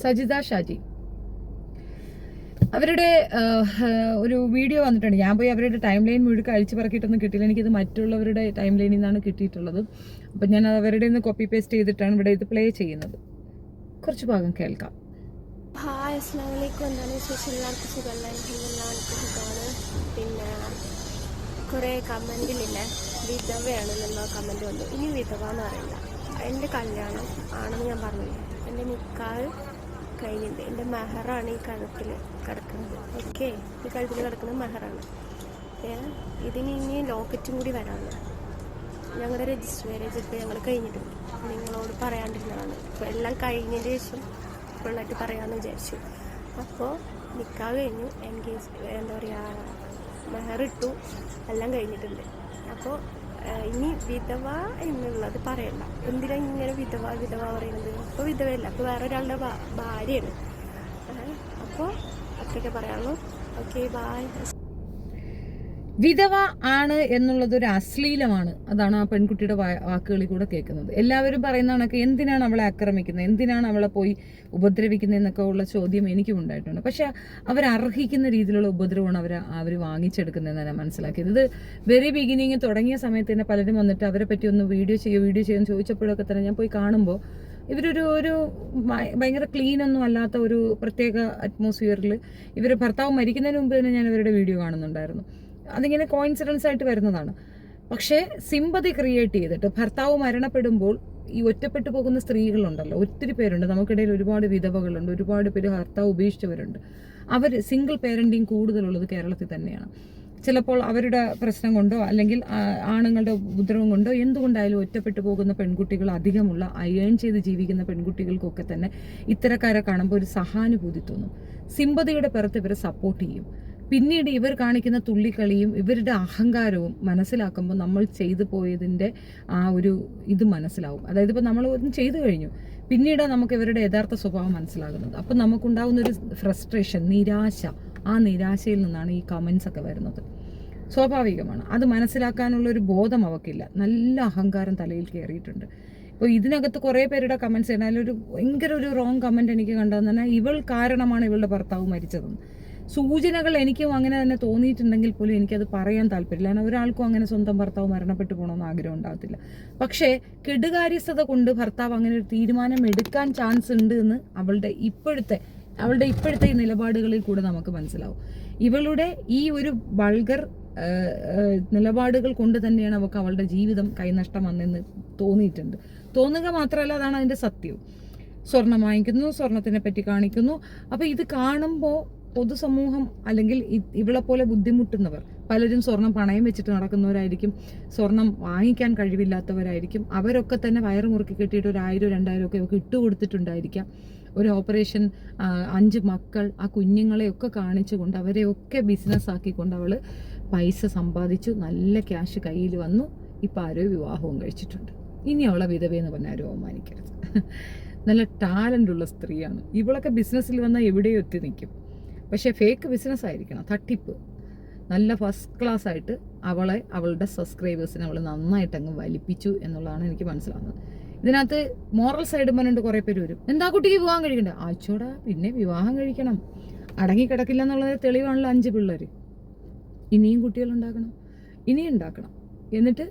സജിത ഷാജി. അവരുടെ ഒരു വീഡിയോ വന്നിട്ടുണ്ട്. ഞാൻ പോയി അവരുടെ ടൈം ലൈൻ മുഴുവൻ അഴിച്ചു പറക്കിയിട്ടൊന്നും കിട്ടിയില്ല. എനിക്കിത് മറ്റുള്ളവരുടെ ടൈം ലൈനിൽ നിന്നാണ് കിട്ടിയിട്ടുള്ളത്. അപ്പം ഞാൻ അവരുടെ നിന്ന് കോപ്പി പേസ്റ്റ് ചെയ്തിട്ടാണ് ഇവിടെ ഇത് പ്ലേ ചെയ്യുന്നത്. കുറച്ച് ഭാഗം കേൾക്കാം. ഹായ്, അസ്സലാമു അലൈക്കും. എന്താണ് വിശേഷം? എല്ലാവർക്കും സുഖമല്ല? എല്ലാവർക്കും സുഖമാണ്. പിന്നെ കുറേ കമൻറ്റിലില്ലേ വിധവയാണെന്നുള്ള കമൻറ്റ് വന്നു. ഇനി വിധവ എന്ന് പറയില്ല. എൻ്റെ കല്യാണം ആണെന്ന് ഞാൻ പറഞ്ഞില്ല. എൻ്റെ നിക്കാഹ് കഴിഞ്ഞിട്ടുണ്ട്. എൻ്റെ മെഹറാണ് ഈ കഴുത്തിൽ കിടക്കുന്നത്. ഓക്കെ, ഈ കഴുത്തിൽ കിടക്കുന്നത് മെഹറാണ്. ഇതിന് ഇനി ലോക്കറ്റും കൂടി വരാനുണ്ട്. ഞങ്ങളുടെ രജിസ്റ്റർ മാരേജ് ഇപ്പോൾ ഞങ്ങൾ കഴിഞ്ഞിട്ടുണ്ട്. നിങ്ങളോട് പറയാണ്ടിരുന്നതാണ്. ഇപ്പോൾ എല്ലാം കഴിഞ്ഞതിന് ശേഷം ഫുള്ളായിട്ട് പറയാമെന്ന് വിചാരിച്ചു. അപ്പോൾ നിക്കാഹ് കഴിഞ്ഞു, എൻഗേജ് എന്താ പറയുക, മെഹറിട്ടു, എല്ലാം കഴിഞ്ഞിട്ടുണ്ട്. അപ്പോൾ ഇനി വിധവ എന്നുള്ളത് പറയണ്ട. എന്തിനാ ഇങ്ങനെ വിധവ പറയുന്നത്? അപ്പോൾ വിധവയല്ല, അപ്പോൾ വേറെ ഒരാളുടെ ഭാര്യയാണ്. അപ്പോൾ അത്രയൊക്കെ പറയാനുള്ളൂ. Okay, bye. വിധവ ആണ് എന്നുള്ളത് ഒരു അശ്ലീലമാണ്. അതാണ് ആ പെൺകുട്ടിയുടെ വാക്കുകളിൽ കൂടെ കേൾക്കുന്നത്. എല്ലാവരും പറയുന്ന കണക്ക് എന്തിനാണ് അവളെ ആക്രമിക്കുന്നത്, എന്തിനാണ് അവളെ പോയി ഉപദ്രവിക്കുന്നത് എന്നൊക്കെ ഉള്ള ചോദ്യം എനിക്കും ഉണ്ടായിട്ടുണ്ട്. പക്ഷെ അവരർഹിക്കുന്ന രീതിയിലുള്ള ഉപദ്രവമാണ് അവർ വാങ്ങിച്ചെടുക്കുന്നതെന്ന് ഞാൻ മനസ്സിലാക്കിയത്. ഇത് വെരി ബിഗിനിങ് തുടങ്ങിയ സമയത്ത് തന്നെ പലരും വന്നിട്ട് അവരെ പറ്റി ഒന്ന് വീഡിയോ ചെയ്യുമെന്ന് ചോദിച്ചപ്പോഴൊക്കെ തന്നെ ഞാൻ പോയി കാണുമ്പോൾ ഇവരൊരു ഭയങ്കര ക്ലീൻ ഒന്നും അല്ലാത്ത ഒരു പ്രത്യേക അറ്റ്മോസ്ഫിയറിൽ ഇവർ ഭർത്താവ് മരിക്കുന്നതിന് മുമ്പ് തന്നെ ഞാൻ ഇവരുടെ വീഡിയോ കാണുന്നുണ്ടായിരുന്നു. അതിങ്ങനെ കോയിൻസിഡൻസ് ആയിട്ട് വരുന്നതാണ്. പക്ഷേ സിമ്പതി ക്രിയേറ്റ് ചെയ്തിട്ട് ഭർത്താവ് മരണപ്പെടുമ്പോൾ ഈ ഒറ്റപ്പെട്ടു പോകുന്ന സ്ത്രീകളുണ്ടല്ലോ, ഒത്തിരി പേരുണ്ട്. നമുക്കിടയിൽ ഒരുപാട് വിധവകളുണ്ട്, ഒരുപാട് പേര് ഭർത്താവ് ഉപേക്ഷിച്ചവരുണ്ട്. അവർ സിംഗിൾ പേരൻറ്റിങ് കൂടുതലുള്ളത് കേരളത്തിൽ തന്നെയാണ്. ചിലപ്പോൾ അവരുടെ പ്രശ്നം കൊണ്ടോ അല്ലെങ്കിൽ ആണുങ്ങളുടെ ഉപദ്രവം കൊണ്ടോ എന്തുകൊണ്ടായാലും ഒറ്റപ്പെട്ടു പോകുന്ന പെൺകുട്ടികൾ അധികമുള്ള അയേൺ ചെയ്ത് ജീവിക്കുന്ന പെൺകുട്ടികൾക്കൊക്കെ തന്നെ ഇത്തരക്കാരെ കാണുമ്പോൾ ഒരു സഹാനുഭൂതി തോന്നും. സിമ്പതിയുടെ പുറത്ത് ഇവരെ സപ്പോർട്ട് ചെയ്യും. പിന്നീട് ഇവർ കാണിക്കുന്ന തുള്ളിക്കളിയും ഇവരുടെ അഹങ്കാരവും മനസ്സിലാക്കുമ്പോൾ നമ്മൾ ചെയ്തു പോയതിൻ്റെ ആ ഒരു ഇത് മനസ്സിലാവും. അതായത് ഇപ്പോൾ നമ്മൾ ഒന്നും ചെയ്തു കഴിഞ്ഞു, പിന്നീട് നമുക്ക് ഇവരുടെ യഥാർത്ഥ സ്വഭാവം മനസ്സിലാകുന്നത്. അപ്പം നമുക്കുണ്ടാകുന്ന ഒരു ഫ്രസ്ട്രേഷൻ, നിരാശ, ആ നിരാശയിൽ നിന്നാണ് ഈ കമൻസ് ഒക്കെ വരുന്നത്. സ്വാഭാവികമാണ്. അത് മനസ്സിലാക്കാനുള്ള ഒരു ബോധം അവക്കില്ല. നല്ല അഹങ്കാരം തലയിൽ കയറിയിട്ടുണ്ട്. ഇപ്പോൾ ഇതിനകത്ത് കുറേ പേരുടെ കമൻസ് ചെയ്യണം. ഒരു ഭയങ്കര ഒരു റോങ് കമൻറ്റ് എനിക്ക് കണ്ടതെന്ന് പറഞ്ഞാൽ ഇവൾ കാരണമാണ് ഇവളുടെ ഭർത്താവ് മരിച്ചതെന്ന്. സൂചനകൾ എനിക്കും അങ്ങനെ തന്നെ തോന്നിയിട്ടുണ്ടെങ്കിൽ പോലും എനിക്കത് പറയാൻ താല്പര്യമില്ല. കാരണം ഒരാൾക്കും അങ്ങനെ സ്വന്തം ഭർത്താവ് മരണപ്പെട്ടു പോകണമെന്ന് ആഗ്രഹം ഉണ്ടാകത്തില്ല. പക്ഷേ കെടുകാര്യസ്ഥത കൊണ്ട് ഭർത്താവ് അങ്ങനെ ഒരു തീരുമാനം എടുക്കാൻ ചാൻസ് ഉണ്ട് എന്ന് അവളുടെ ഇപ്പോഴത്തെ ഈ നിലപാടുകളിൽ കൂടെ നമുക്ക് മനസ്സിലാവും. ഇവളുടെ ഈ ഒരു വൾഗർ നിലപാടുകൾ കൊണ്ട് തന്നെയാണ് അവൾക്ക് അവളുടെ ജീവിതം കൈനഷ്ടം വന്നെന്ന് തോന്നിയിട്ടുണ്ട്. തോന്നുക മാത്രമല്ല, അതാണ് അതിൻ്റെ സത്യവും. സ്വർണം വാങ്ങിക്കുന്നു, സ്വർണത്തിനെ പറ്റി കാണിക്കുന്നു. അപ്പോൾ ഇത് കാണുമ്പോൾ പൊതുസമൂഹം അല്ലെങ്കിൽ ഇവളെ പോലെ ബുദ്ധിമുട്ടുന്നവർ പലരും സ്വർണം പണയം വെച്ചിട്ട് നടക്കുന്നവരായിരിക്കും, സ്വർണം വാങ്ങിക്കാൻ കഴിവില്ലാത്തവരായിരിക്കും. അവരൊക്കെ തന്നെ വയറ് മുറുക്കി കെട്ടിയിട്ട് 1000-2000 ഒക്കെ ഇട്ടുകൊടുത്തിട്ടുണ്ടായിരിക്കാം. ഒരു ഓപ്പറേഷൻ, 5 മക്കൾ, ആ കുഞ്ഞുങ്ങളെയൊക്കെ കാണിച്ചുകൊണ്ട് അവരെയൊക്കെ ബിസിനസ് ആക്കിക്കൊണ്ട് അവൾ പൈസ സമ്പാദിച്ചു, നല്ല ക്യാഷ് കയ്യിൽ വന്നു. ഇപ്പം ആരോ വിവാഹവും കഴിച്ചിട്ടുണ്ട്. ഇനി അവളെ വിധവയെന്ന് പറഞ്ഞാൽ ആരും അവമാനിക്കരുത്. നല്ല ടാലൻ്റ് ഉള്ള സ്ത്രീയാണ്. ഇവളൊക്കെ ബിസിനസ്സിൽ വന്നാൽ എവിടെയോ എത്തി നിൽക്കും. പക്ഷേ ഫേക്ക് ബിസിനസ് ആയിരിക്കണം, തട്ടിപ്പ്. നല്ല ഫസ്റ്റ് ക്ലാസ് ആയിട്ട് അവളുടെ സബ്സ്ക്രൈബേഴ്സിനെ അവൾ നന്നായിട്ട് അങ്ങ് വലിപ്പിച്ചു എന്നുള്ളതാണ് എനിക്ക് മനസ്സിലാവുന്നത്. ഇതിനകത്ത് മോറൽ സൈഡ് പറഞ്ഞിട്ട് കുറേ പേര് വരും, എന്താ കുട്ടിക്ക് വിവാഹം കഴിക്കണ്ടേ? ആച്ചോടാ, പിന്നെ വിവാഹം കഴിക്കണം. അടങ്ങിക്കിടക്കില്ല എന്നുള്ളത് തെളിവാണല്ലോ 5 പിള്ളേർ. ഇനിയും കുട്ടികളുണ്ടാക്കണം, ഇനിയും ഉണ്ടാക്കണം. എന്നിട്ട്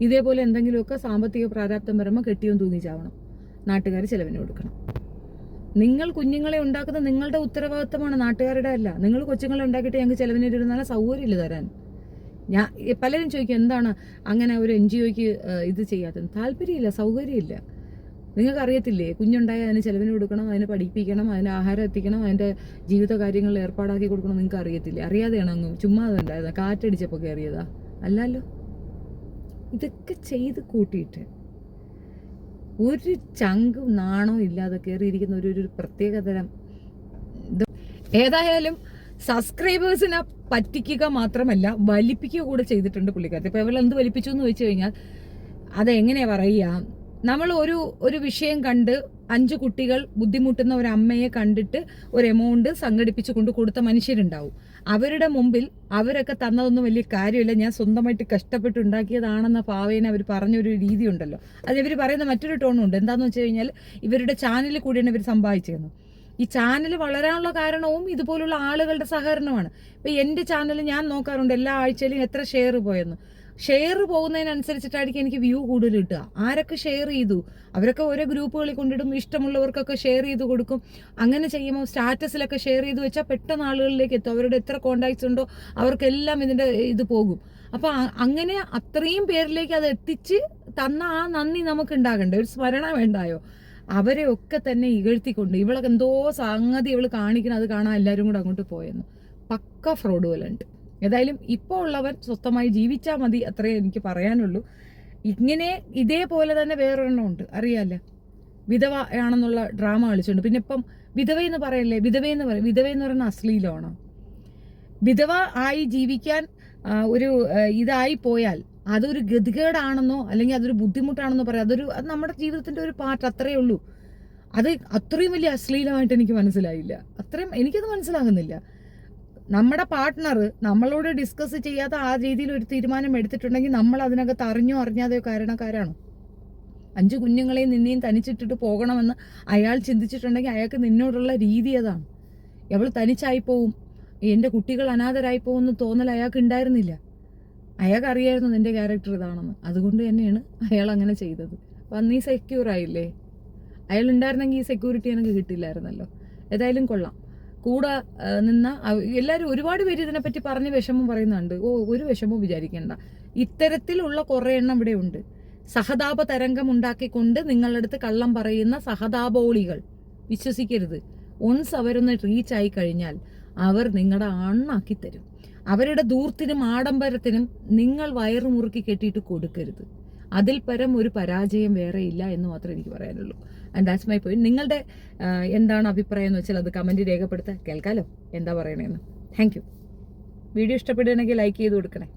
ഇതേപോലെ എന്തെങ്കിലുമൊക്കെ സാമ്പത്തിക പ്രാരാബ്ദം വരുമ്പോൾ കെട്ടിയും തൂങ്ങി ചാവണം. നാട്ടുകാർ ചിലവിന് കൊടുക്കണം. നിങ്ങൾ കുഞ്ഞുങ്ങളെ ഉണ്ടാക്കുന്നത് നിങ്ങളുടെ ഉത്തരവാദിത്തമാണ്, നാട്ടുകാരുടെ അല്ല. നിങ്ങൾ കൊച്ചുങ്ങളെ ഉണ്ടാക്കിയിട്ട് ഞങ്ങൾക്ക് ചിലവിനിരുന്നാലും സൗകര്യമില്ല തരാൻ. പലരും ചോദിക്കും എന്താണ് അങ്ങനെ ഒരു NGOയ്ക്ക് ഇത് ചെയ്യാത്തത്? താല്പര്യമില്ല, സൗകര്യമില്ല. നിങ്ങൾക്ക് അറിയത്തില്ലേ, കുഞ്ഞുണ്ടായാൽ അതിന് ചിലവിന് കൊടുക്കണം, അതിനെ പഠിപ്പിക്കണം, അതിന് ആഹാരം എത്തിക്കണം, അതിൻ്റെ ജീവിത കാര്യങ്ങളിൽ ഏർപ്പാടാക്കി കൊടുക്കണം. നിങ്ങൾക്ക് അറിയത്തില്ലേ? അറിയാതെയാണോ അങ്ങ് ചുമ്മാ അതുണ്ടായതാ? കാറ്റടിച്ചപ്പോൾ കയറിയതാ? അല്ലല്ലോ. ഇതൊക്കെ ചെയ്ത് കൂട്ടിയിട്ട് ഒരു ചങ്കും നാണോ ഇല്ലാതെ കയറിയിരിക്കുന്ന ഒരു പ്രത്യേകതരം. ഏതായാലും സബ്സ്ക്രൈബേഴ്സിനെ പറ്റിക്കുക മാത്രമല്ല വലിപ്പിക്കുക കൂടെ ചെയ്തിട്ടുണ്ട് പുള്ളിക്കാരത്തി. ഇപ്പോൾ ഇവൾ എന്ത് വലിപ്പിച്ചു എന്ന് ചോദിച്ചു കഴിഞ്ഞാൽ അതെങ്ങനെയാണ് പറയുക, നമ്മൾ ഒരു വിഷയം കണ്ട് 5 കുട്ടികൾ ബുദ്ധിമുട്ടുന്ന ഒരു അമ്മയെ കണ്ടിട്ട് ഒരു എമൗണ്ട് സംഘടിപ്പിച്ചു കൊണ്ട് കൊടുത്ത മനുഷ്യരുണ്ടാവും. അവരുടെ മുമ്പിൽ അവരൊക്കെ തന്നതൊന്നും വലിയ കാര്യമില്ല, ഞാൻ സ്വന്തമായിട്ട് കഷ്ടപ്പെട്ടുണ്ടാക്കിയതാണെന്ന ഭാവേന അവർ പറഞ്ഞൊരു രീതി ഉണ്ടല്ലോ. അത് ഇവർ പറയുന്ന മറ്റൊരു ടോണുണ്ട്. എന്താണെന്ന് വെച്ച് കഴിഞ്ഞാൽ ഇവരുടെ ചാനലിൽ കൂടിയാണ് ഇവർ സമ്പാദിച്ചതെന്ന്. ഈ ചാനൽ വളരാനുള്ള കാരണവും ഇതുപോലുള്ള ആളുകളുടെ സഹകരണമാണ്. ഇപ്പം എൻ്റെ ചാനൽ ഞാൻ നോക്കാറുണ്ട് എല്ലാ ആഴ്ചയിലും എത്ര ഷെയർ പോയെന്ന്. ഷെയർ പോകുന്നതിനനുസരിച്ചിട്ടായിരിക്കും എനിക്ക് വ്യൂ കൂടുതൽ കിട്ടുക. ആരൊക്കെ ഷെയർ ചെയ്തു അവരൊക്കെ ഓരോ ഗ്രൂപ്പുകളിൽ കൊണ്ടിടും, ഇഷ്ടമുള്ളവർക്കൊക്കെ ഷെയർ ചെയ്ത് കൊടുക്കും. അങ്ങനെ ചെയ്യുമ്പോൾ സ്റ്റാറ്റസിലൊക്കെ ഷെയർ ചെയ്ത് വെച്ചാൽ പെട്ടെന്ന് ആളുകളിലേക്ക് എത്തും. അവരുടെ എത്ര കോണ്ടാക്ട്സ് ഉണ്ടോ അവർക്കെല്ലാം ഇതിൻ്റെ ഇത് പോകും. അപ്പോൾ അങ്ങനെ അത്രയും പേരിലേക്ക് അത് എത്തിച്ച് തന്ന ആ നന്ദി നമുക്ക് ഉണ്ടാകണ്ടേ, ഒരു സ്മരണ വേണ്ടായോ? അവരെ ഒക്കെ തന്നെ ഇകഴ്ത്തിക്കൊണ്ട് ഇവളൊക്കെ എന്തോ സംഗതി ഇവൾ കാണിക്കണം, അത് കാണാൻ എല്ലാവരും കൂടെ അങ്ങോട്ട് പോയെന്ന്. പക്ക ഫ്രോഡുവലുണ്ട്. ഏതായാലും ഇപ്പോൾ ഉള്ളവർ സ്വസ്ഥമായി ജീവിച്ചാൽ മതി, അത്രേ എനിക്ക് പറയാനുള്ളൂ. ഇങ്ങനെ ഇതേപോലെ തന്നെ വേറൊരെണ്ണം ഉണ്ട്, അറിയാമല്ലോ, വിധവ ആണെന്നുള്ള ഡ്രാമ കളിച്ചുണ്ട്. പിന്നെ ഇപ്പം വിധവയെന്ന് പറയല്ലേ, വിധവയെന്ന് പറയുന്ന അശ്ലീലമാണോ? വിധവ ആയി ജീവിക്കാൻ ഒരു ഇതായി പോയാൽ അതൊരു ഗതികേടാണെന്നോ അല്ലെങ്കിൽ അതൊരു ബുദ്ധിമുട്ടാണെന്നോ പറയാം. അത് നമ്മുടെ ജീവിതത്തിൻ്റെ ഒരു പാർട്ട്, അത്രയേ ഉള്ളൂ. അത് അത്രയും വലിയ അശ്ലീലമായിട്ട് എനിക്ക് മനസ്സിലായില്ല. അത്രയും എനിക്കത് മനസ്സിലാകുന്നില്ല. നമ്മുടെ പാർട്ട്ണർ നമ്മളോട് ഡിസ്കസ് ചെയ്യാതെ ആ രീതിയിൽ ഒരു തീരുമാനം എടുത്തിട്ടുണ്ടെങ്കിൽ നമ്മൾ അതിനകത്ത് അറിഞ്ഞോ അറിഞ്ഞാതെയോ കാരണക്കാരാണോ? 5 കുഞ്ഞുങ്ങളെയും നിന്നെയും തനിച്ചിട്ടിട്ട് പോകണമെന്ന് അയാൾ ചിന്തിച്ചിട്ടുണ്ടെങ്കിൽ അയാൾക്ക് നിന്നോടുള്ള രീതി അതാണ്. അവൾ തനിച്ചായി പോവും, എൻ്റെ കുട്ടികൾ അനാഥരായി പോകുമെന്ന് തോന്നൽ അയാൾക്ക് ഉണ്ടായിരുന്നില്ല. അയാൾക്ക് അറിയായിരുന്നു നിൻ്റെ ക്യാരക്ടർ ഇതാണെന്ന്. അതുകൊണ്ട് തന്നെയാണ് അയാൾ അങ്ങനെ ചെയ്തത്. അപ്പം നീ സെക്യൂർ ആയില്ലേ? അയാൾ ഉണ്ടായിരുന്നെങ്കിൽ ഈ സെക്യൂരിറ്റി എനിക്ക് കിട്ടില്ലായിരുന്നല്ലോ. ഏതായാലും കൊള്ളാം. കൂടെ നിന്ന എല്ലാവരും ഒരുപാട് പേര് ഇതിനെപ്പറ്റി പറഞ്ഞ് വിഷമം പറയുന്നുണ്ട്. ഒരു വിഷമവും വിചാരിക്കേണ്ട. ഇത്തരത്തിലുള്ള കുറേ എണ്ണം ഇവിടെ ഉണ്ട്. സഹതാപ തരംഗം ഉണ്ടാക്കിക്കൊണ്ട് നിങ്ങളുടെ അടുത്ത് കള്ളം പറയുന്ന സഹതാപോളികൾ വിശ്വസിക്കരുത്. ഒൺസ് അവരൊന്ന് റീച്ച് ആയി കഴിഞ്ഞാൽ അവർ നിങ്ങളുടെ അണ്ണാക്കി തരും. അവരുടെ ദൂർത്തിനും ആഡംബരത്തിനും നിങ്ങൾ വയറ് മുറുക്കി കെട്ടിയിട്ട് കൊടുക്കരുത്. അതിൽ പരം ഒരു പരാജയം വേറെ ഇല്ല എന്ന് മാത്രമേ എനിക്ക് പറയാനുള്ളൂ. And that's my point. നിങ്ങളുടെ എന്താണ് അഭിപ്രായം എന്ന് വെച്ചാൽ അത് കമൻറ്റ് രേഖപ്പെടുത്താൻ കേൾക്കാലോ എന്താ പറയണേന്ന്. Thank you. വീഡിയോ ഇഷ്ടപ്പെടുകയാണെങ്കിൽ ലൈക്ക് ചെയ്ത് കൊടുക്കണേ.